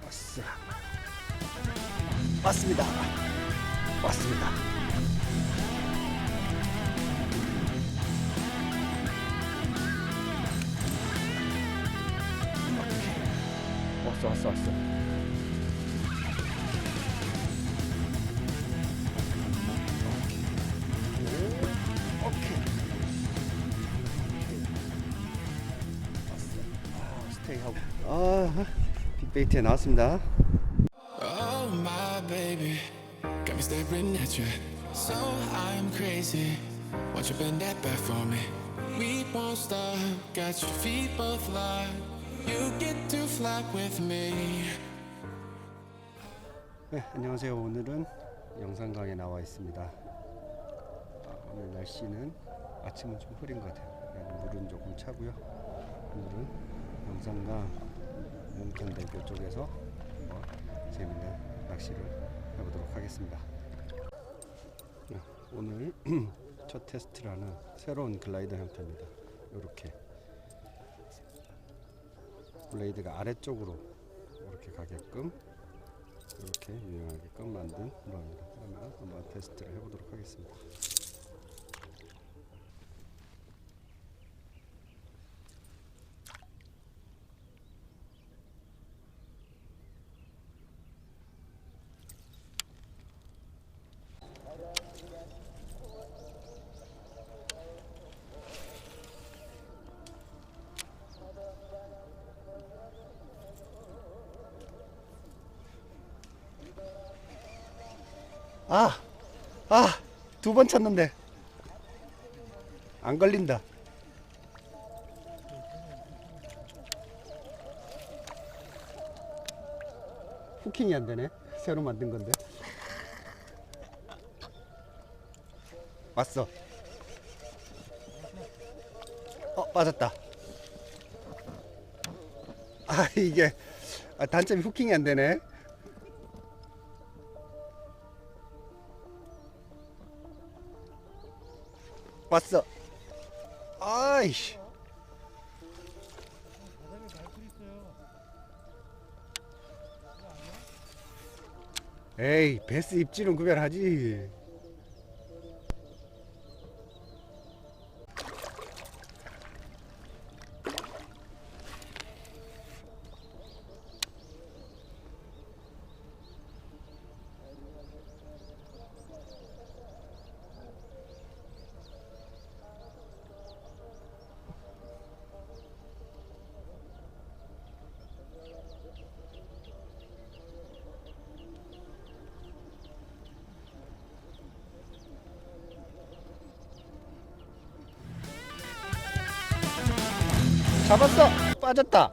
왔어. 왔습니다. 왔습니다. 왔어. 오케이. 왔어. 스테이 하고. 빅베이트에 나왔습니다. Oh my baby, got me staring at you. So I'm crazy. Won't you bend that back for me? We won't stop. Got your feet both locked. You get to fly with me. 네, 안녕하세요. 오늘은 영산강에 나와 있습니다. 오늘 날씨는 아침은 좀 흐린 것 같아요. 물은 조금 차고요. 오늘은 영산강 몽탄대교 쪽에서 재밌는 낚시를 해보도록 하겠습니다. 오늘 첫 테스트라는 새로운 글라이더 형태입니다. 이렇게 블레이드가 아래쪽으로 이렇게 가게끔 이렇게 유용하게끔 만든 그럽니다. 그러면 한번 테스트를 해보도록 하겠습니다. 두 번 쳤는데 안 걸린다. 후킹이 안 되네. 새로 만든 건데. 왔어. 맞았다. 이게 단점이 후킹이 안 되네. 왔어. 아이씨. 에이, 베스 입질은 구별하지. 잡았어. 빠졌다.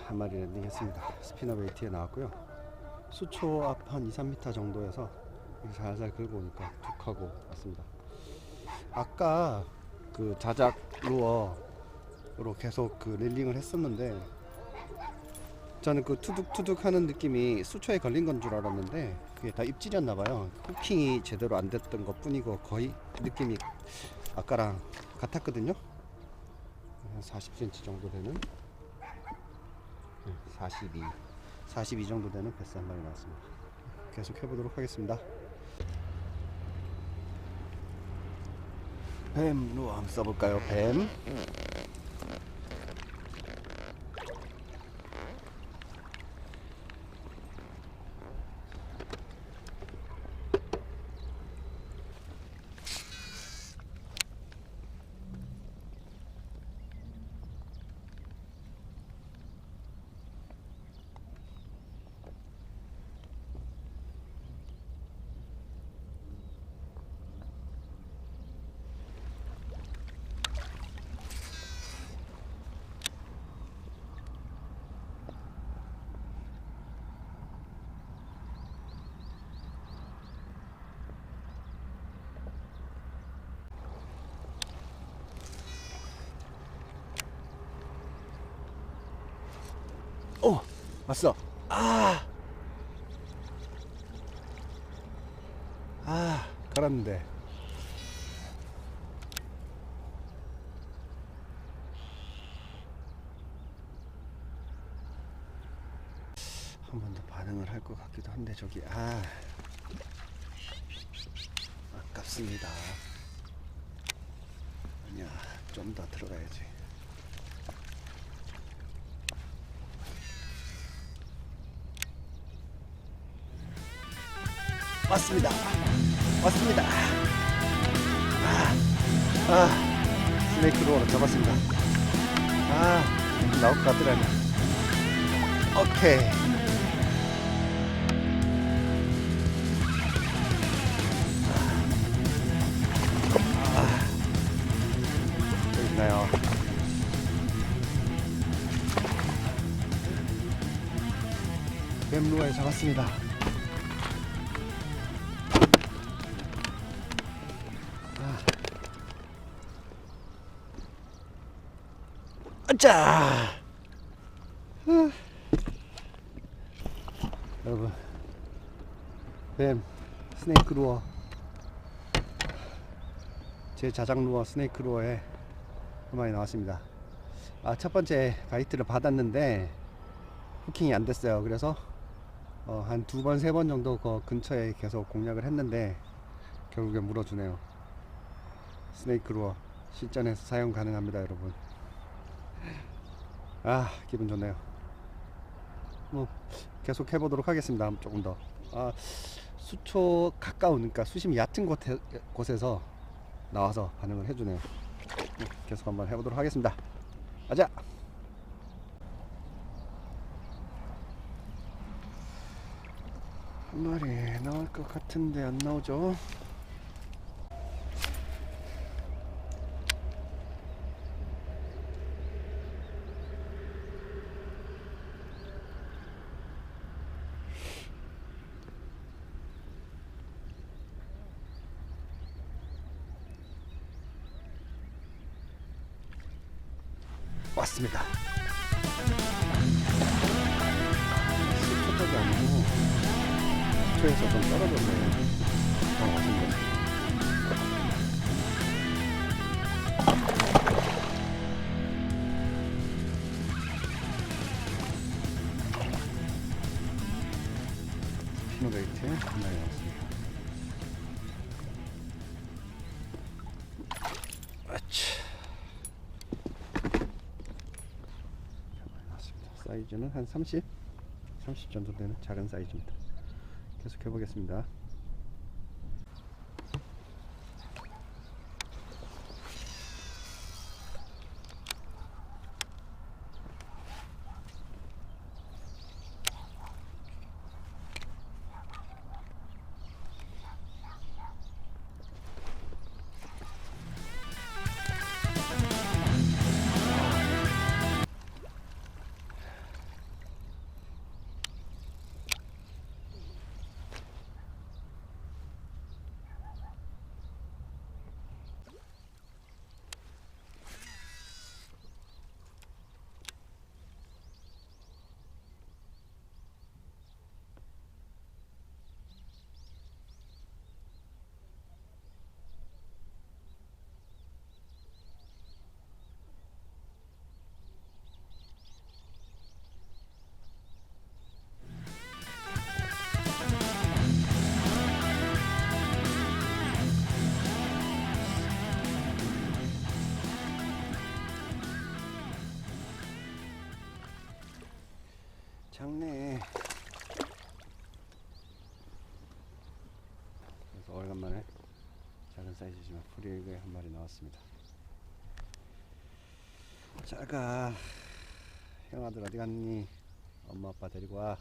한 마리 랜딩했습니다. 스피너 베이트에 나왔고요. 수초 앞 한 2-3m 정도에서 살살 긁어 오니까 툭 하고 왔습니다. 아까 그 자작 루어로 계속 그 릴링을 했었는데 저는 그 투둑투둑 하는 느낌이 수초에 걸린 건 줄 알았는데 그게 다 입질이었나 봐요. 후킹이 제대로 안 됐던 것 뿐이고 거의 느낌이 아까랑 같았거든요. 한 40cm 정도 되는 42 정도 되는 베스 한 마리 나왔습니다. 계속 해보도록 하겠습니다. 뱀 루어 한번 써볼까요? 뱀. 오! 왔어. 갈았는데. 한 번 더 반응을 할 것 같기도 한데 저기 아깝습니다. 아니야, 좀 더 들어가야지. 왔습니다. 스네이크로 잡았습니다. 나올 것 같더라고요. 오케이. 여기 있나요? 뱀루어에 잡았습니다. 자, 여러분, 뱀 스네이크 루어, 제 자작 루어 스네이크 루어에 한 마리 나왔습니다. 첫 번째 바이트를 받았는데 후킹이 안 됐어요. 그래서 한 2번, 3번 정도 그 근처에 계속 공략을 했는데 결국에 물어주네요. 스네이크 루어 실전에서 사용 가능합니다, 여러분. 기분 좋네요. 뭐 계속 해보도록 하겠습니다. 조금 더 수초 가까운, 그러니까 수심이 얕은 곳에서 나와서 반응을 해주네요. 계속 한번 해보도록 하겠습니다. 가자. 한 마리 나올 것 같은데 안 나오죠? 왔습니다. 수초까지 아니고 수초에서 좀 떨어졌네요. 왔습니다. 피노베이트 한 마리 나왔습니다. 사이즈는 한 30 정도 되는 작은 사이즈입니다. 계속 해보겠습니다. 작네. 그래서 오래간만에 작은 사이즈지만 프리웨이에 한 마리 나왔습니다. 작아. 형아들 어디 갔니? 엄마 아빠 데리고 와.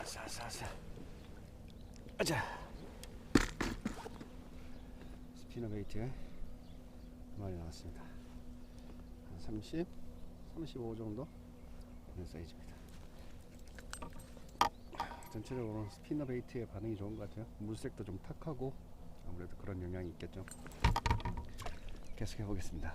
자자자자. 아자. 스피너 베이트 한 마리 나왔습니다. 한 30, 35 정도 되는 사이즈입니다. 전체적으로 스피너 베이트의 반응이 좋은 것 같아요. 물색도 좀 탁하고 아무래도 그런 영향이 있겠죠. 계속 해보겠습니다.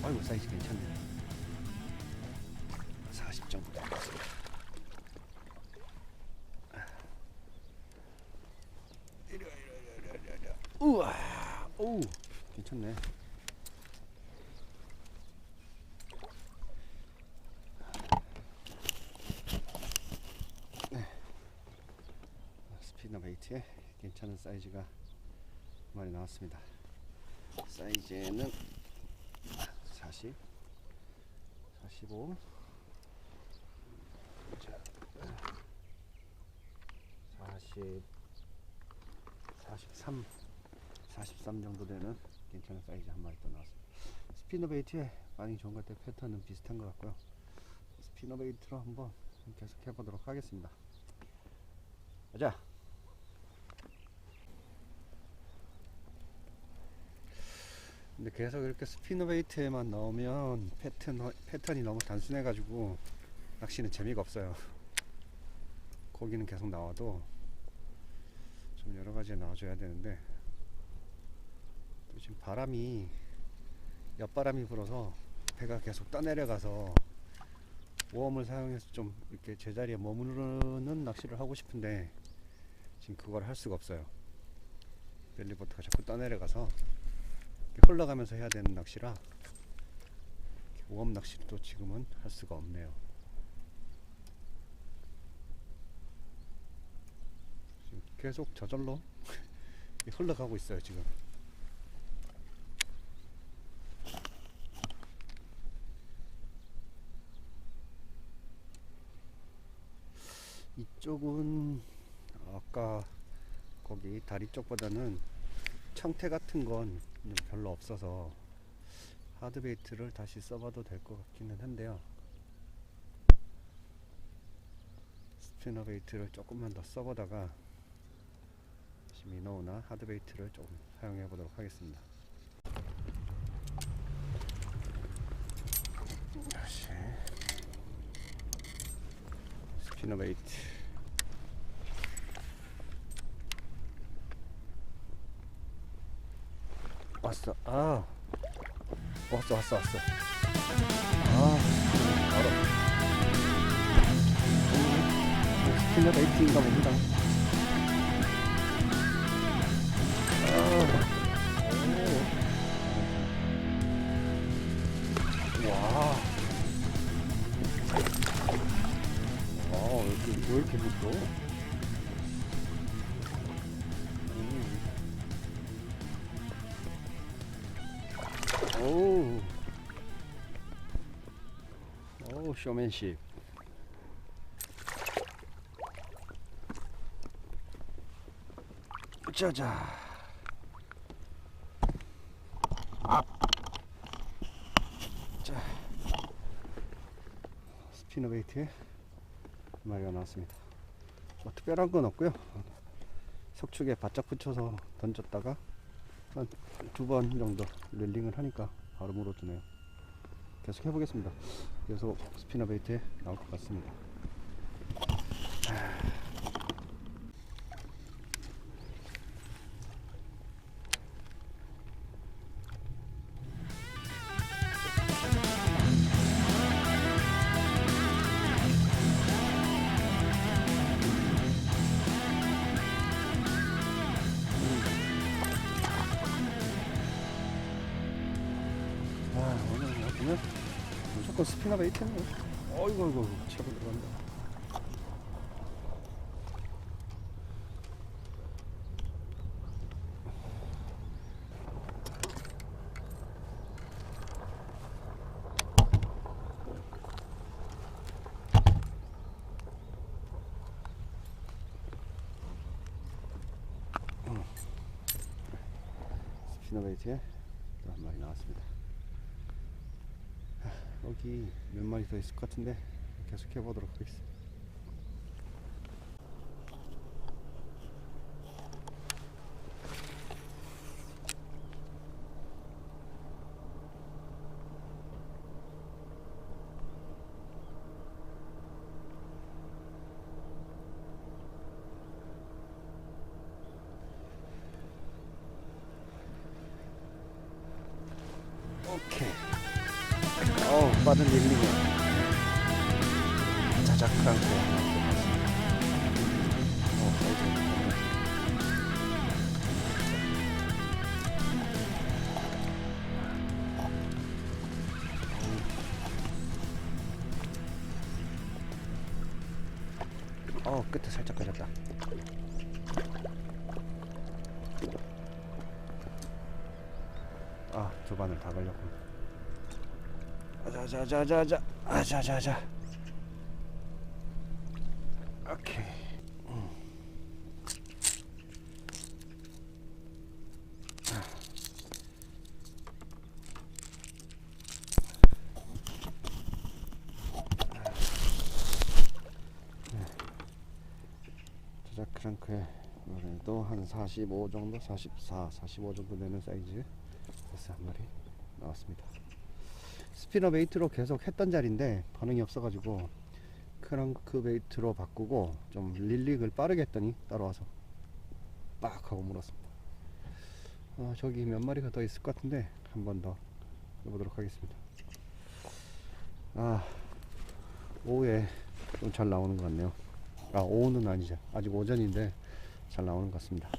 아이고 사이즈 괜찮네. 40 정도 되겠습니다. 이리 우와, 오, 괜찮네. 네. 스피너 베이트에 괜찮은 사이즈가 많이 나왔습니다. 사이즈는 40, 45, 자, 40, 43, 43 정도 되는 괜찮은 사이즈 한 마리 더 나왔습니다. 스피너 베이트에 반응이 좋은 것 같아요. 패턴은 비슷한 것 같고요. 스피너 베이트로 한번 계속 해보도록 하겠습니다. 가자. 근데 계속 이렇게 스피너 베이트에만 넣으면 패턴이 너무 단순해 가지고 낚시는 재미가 없어요. 고기는 계속 나와도 좀 여러 가지 나와줘야 되는데, 또 지금 바람이 옆바람이 불어서 배가 계속 떠내려가서 웜을 사용해서 좀 이렇게 제자리에 머무르는 낚시를 하고 싶은데 지금 그걸 할 수가 없어요. 벨리보트가 자꾸 떠내려가서 흘러가면서 해야 되는 낚시라 웜 낚시도 지금은 할 수가 없네요. 지금 계속 저절로 흘러가고 있어요 지금. 이쪽은 아까 거기 다리 쪽보다는 청태 같은 건 별로 없어서 하드베이트를 다시 써봐도 될 것 같기는 한데요. 스피너 베이트를 조금만 더 써보다가 미노우나 하드베이트를 조금 사용해 보도록 하겠습니다. 다시 스피너 베이트. 왔어. 아, 왔어. 아, 바로 스피너 베이트인가 봅니다. 아, 와. 왜 이렇게 무서워? 오우. 오우, 쇼맨십. 짜자. 자. 스피너 베이트에 마리가 나왔습니다. 뭐 특별한 건 없고요. 석축에 바짝 붙여서 던졌다가 한 2번 정도 릴링을 하니까 바로 물어주네요. 계속 해보겠습니다. 계속 스피너 베이트에 나올 것 같습니다. 오늘 보면 무조건 스피너 베이트네요. 어이구 채고 들어간다. 스피너 베이트에 또 한 마리 나왔습니다. 여기 몇 마리 더 있을 것 같은데 계속 해보도록 하겠습니다. 오케이. 빠른 릴링에 자작한 거 끝에 살짝 걸렸다. 두 바늘 다 걸렸군. 자자자자. 오케이. 자작 크랑크에 그래도 한 45 정도, 44, 45 정도 되는 사이즈 그래서 한 마리 나왔습니다. 스피너 베이트로 계속 했던 자리인데 반응이 없어가지고 크랑크 베이트로 바꾸고 좀 릴링을 빠르게 했더니 따라와서 빡 하고 물었습니다. 저기 몇 마리가 더 있을 것 같은데 한 번 더 해보도록 하겠습니다. 오후에 좀 잘 나오는 것 같네요. 오후는 아니죠. 아직 오전인데 잘 나오는 것 같습니다.